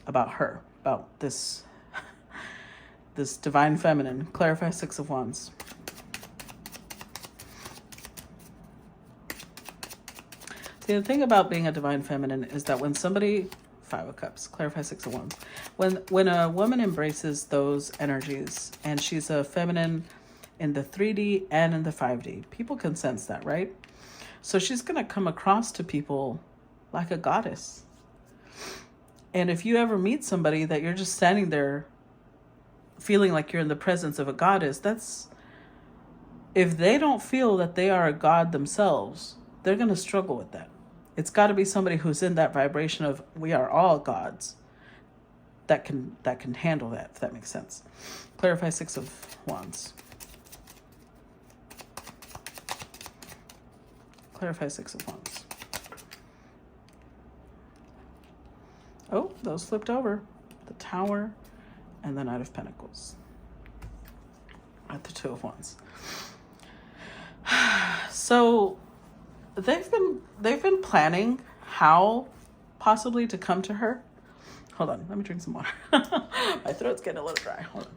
About her, about this divine feminine. Clarify Six of Wands. See, the thing about being a divine feminine is that when somebody, Five of Cups, clarify Six of Wands. When a woman embraces those energies and she's a feminine in the 3D and in the 5D, people can sense that, right? So she's going to come across to people like a goddess. And if you ever meet somebody that you're just standing there feeling like you're in the presence of a goddess, if they don't feel that they are a god themselves, they're going to struggle with that. It's got to be somebody who's in that vibration of we are all gods that can handle that, if that makes sense. Clarify Six of Wands. Clarify Six of Wands. Oh, those flipped over. The Tower and the Knight of Pentacles. At the Two of Wands. So they've been planning how possibly to come to her. Hold on, let me drink some water. My throat's getting a little dry. Hold on.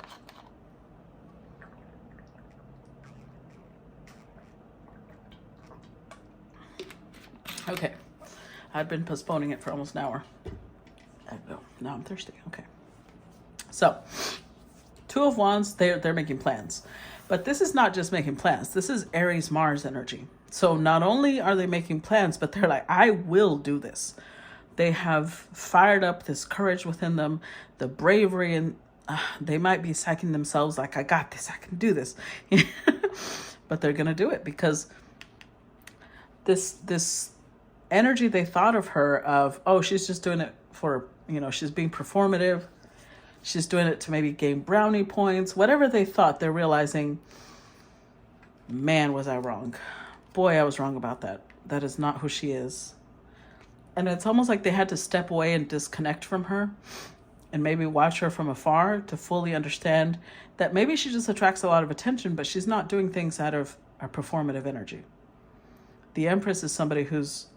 Okay. I'd been postponing it for almost an hour. Now I'm thirsty. Okay. So, Two of Wands, they're making plans. But this is not just making plans. This is Aries Mars energy. So not only are they making plans, but they're like, I will do this. They have fired up this courage within them, the bravery, and they might be psyching themselves like, I got this, I can do this. But they're going to do it because this energy they thought of her of, oh, she's just doing it for, she's being performative. She's doing it to maybe gain brownie points. Whatever they thought, they're realizing, man, was I wrong. Boy, I was wrong about that. That is not who she is. And it's almost like they had to step away and disconnect from her and maybe watch her from afar to fully understand that maybe she just attracts a lot of attention, but she's not doing things out of a performative energy. The Empress is somebody who's,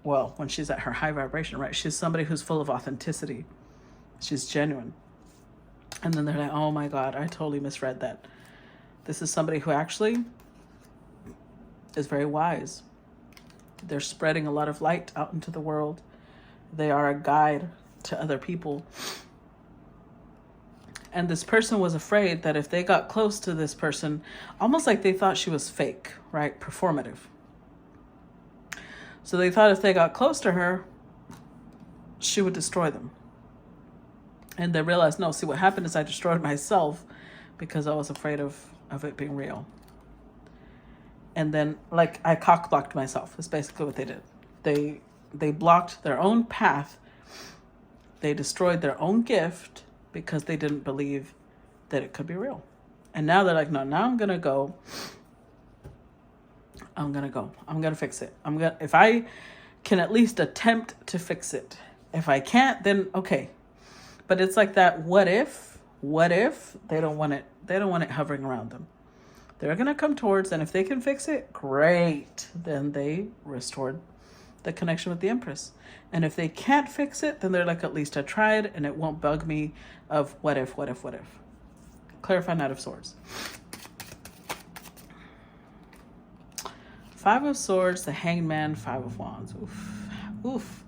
well, when she's at her high vibration, right? She's somebody who's full of authenticity. She's genuine. And then they're like, oh my God, I totally misread that. This is somebody who actually is very wise. They're spreading a lot of light out into the world. They are a guide to other people. And this person was afraid that if they got close to this person, almost like they thought she was fake, right? Performative. So they thought if they got close to her, she would destroy them. And they realized, no, see, what happened is I destroyed myself because I was afraid of it being real. And then, like, I cock-blocked myself. That's basically what they did. They blocked their own path. They destroyed their own gift because they didn't believe that it could be real. And now they're like, no, now I'm going to go. I'm going to fix it. If I can at least attempt to fix it. If I can't, then okay. But it's like that what if they don't want it hovering around them. They're going to come towards, and if they can fix it, great. Then they restored the connection with the Empress. And if they can't fix it, then they're like, at least I tried, and it won't bug me of what if. Clarify Knight of Swords. Five of Swords, the Hanged Man, Five of Wands. Oof.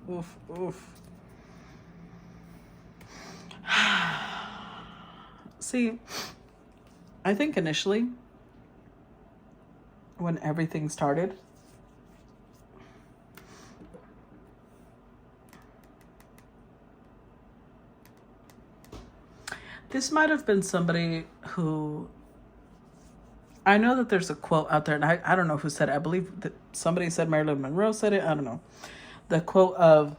See, I think initially, when everything started, this might have been somebody who, I know that there's a quote out there, and I don't know who said it. I believe that somebody said Marilyn Monroe said it. I don't know. The quote of,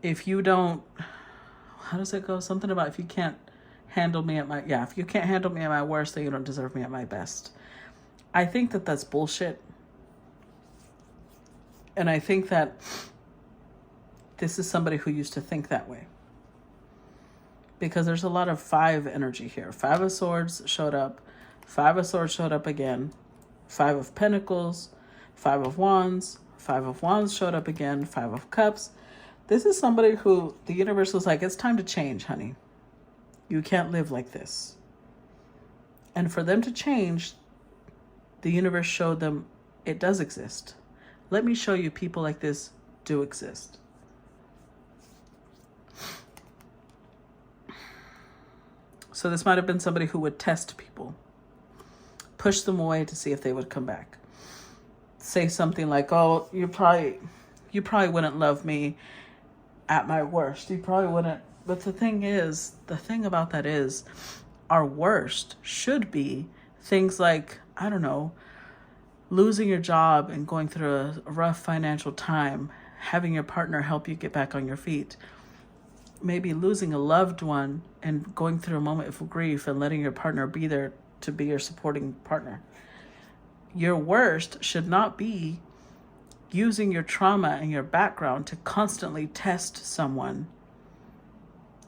if you don't, how does it go? Something about if you can't handle me at my, if you can't handle me at my worst, then you don't deserve me at my best. I think that that's bullshit. And I think that this is somebody who used to think that way. Because there's a lot of five energy here. Five of Swords showed up. Five of Swords showed up again. Five of Pentacles. Five of Wands. Five of Wands showed up again. Five of Cups. This is somebody who the universe was like, it's time to change, honey. You can't live like this. And for them to change, the universe showed them it does exist. Let me show you people like this do exist. So this might have been somebody who would test people, push them away to see if they would come back. Say something like, oh, you probably wouldn't love me at my worst. You probably wouldn't. But the thing about that is, our worst should be things like, I don't know, losing your job and going through a rough financial time, having your partner help you get back on your feet, maybe losing a loved one and going through a moment of grief and letting your partner be there to be your supporting partner. Your worst should not be using your trauma and your background to constantly test someone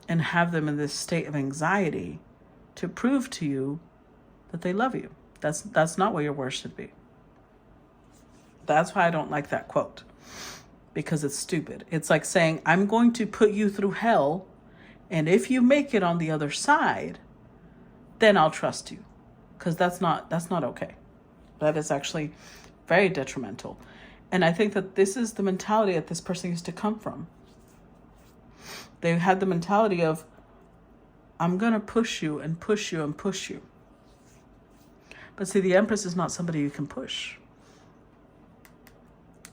and have them in this state of anxiety to prove to you that they love you. That's not what your worst should be. That's why I don't like that quote, because it's stupid. It's like saying, I'm going to put you through hell, and if you make it on the other side, then I'll trust you. Because that's not okay. That is actually very detrimental. And I think that this is the mentality that this person used to come from. They had the mentality of, I'm going to push you and push you and push you. But see, the Empress is not somebody you can push.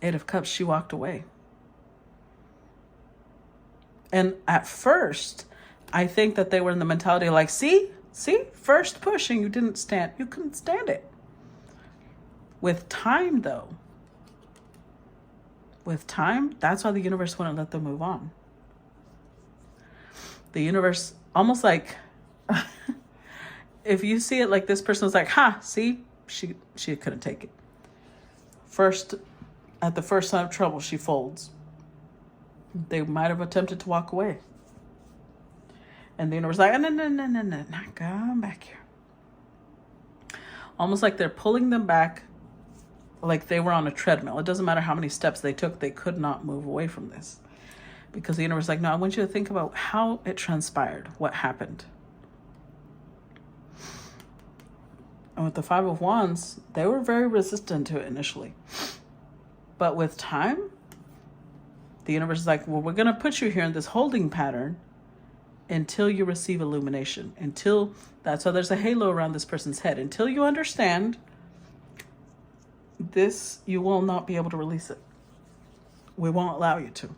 Eight of Cups, she walked away. And at first, I think that they were in the mentality like, see, first pushing, you couldn't stand it. With time, though, that's why the universe wouldn't let them move on. The universe, almost like, if you see it like this person was like, see, she couldn't take it. At the first sign of trouble, she folds. They might have attempted to walk away. And the universe is like, no, not come back here. Almost like they're pulling them back like they were on a treadmill. It doesn't matter how many steps they took, they could not move away from this. Because the universe is like, no, I want you to think about how it transpired, what happened. And with the Five of Wands, they were very resistant to it initially. But with time, the universe is like, well, we're going to put you here in this holding pattern until you receive illumination. That's why there's a halo around this person's head. Until you understand this, you will not be able to release it. We won't allow you to.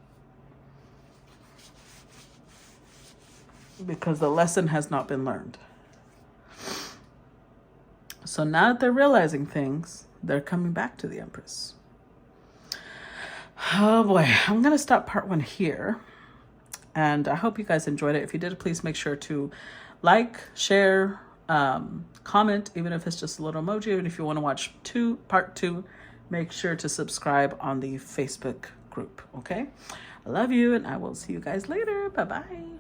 Because the lesson has not been learned. So now that they're realizing things, they're coming back to the Empress. Oh boy, I'm going to stop part 1 here. And I hope you guys enjoyed it. If you did, please make sure to like, share, comment, even if it's just a little emoji. And if you want to watch part 2, make sure to subscribe on the Facebook group. Okay? I love you, and I will see you guys later. Bye-bye.